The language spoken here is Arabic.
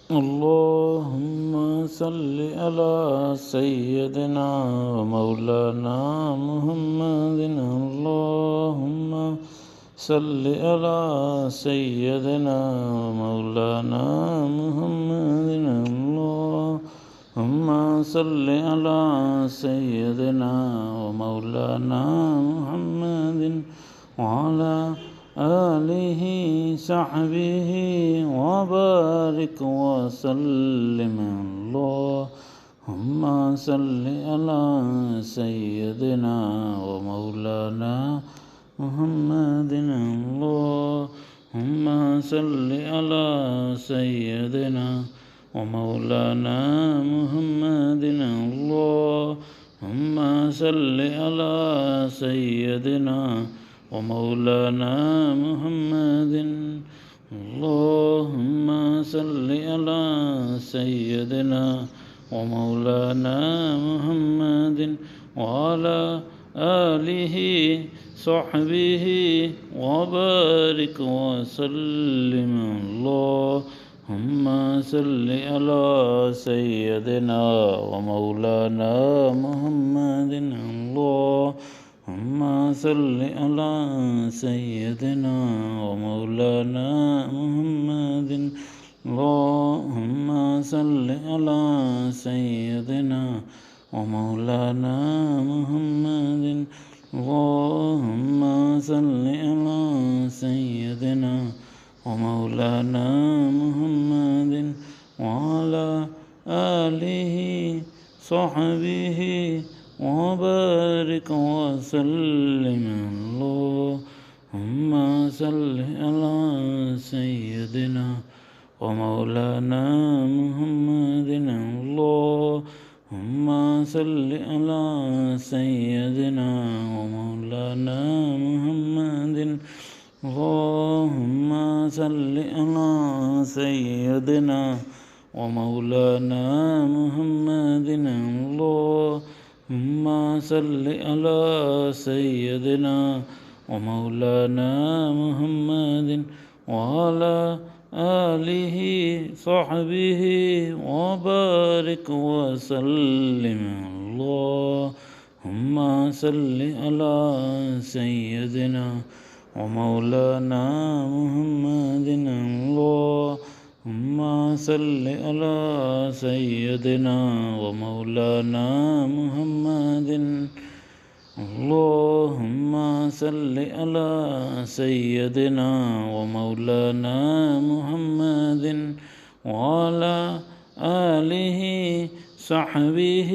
اللهم صل على سيدنا ومولانا محمد. اللهم صل على سيدنا ومولانا محمد. اللهم صل على سيدنا ومولانا محمد وعلى آله صحبه وبارك وسلم. اللهم صل على سيدنا ومولانا محمد. اللهم صل على سيدنا ومولانا محمد. اللهم صل على سيدنا ومولانا محمد. اللهم صل على سيدنا ومولانا محمد وعلى آله صحبه وبارك وسلم. اللهم صل على سيدنا ومولانا محمد. اللهم صل على سيدنا ومولانا محمد. اللهم صل على سيدنا ومولانا محمد. اللهم صل على سيدنا ومولانا محمد وعلى آله صحبه وبارك وسلم. اللهم صل على سيدنا ومولانا محمد. اللهم صل على سيدنا ومولانا محمد. اللهم صل على سيدنا ومولانا محمد. اللهم صل على سيدنا ومولانا محمد وعلى آله صحبه وبارك وسلم. اللهم صل على سيدنا ومولانا محمد. اللهم صل على سيدنا ومولانا محمد. اللهم صل على سيدنا ومولانا محمد وعلى آله صحبه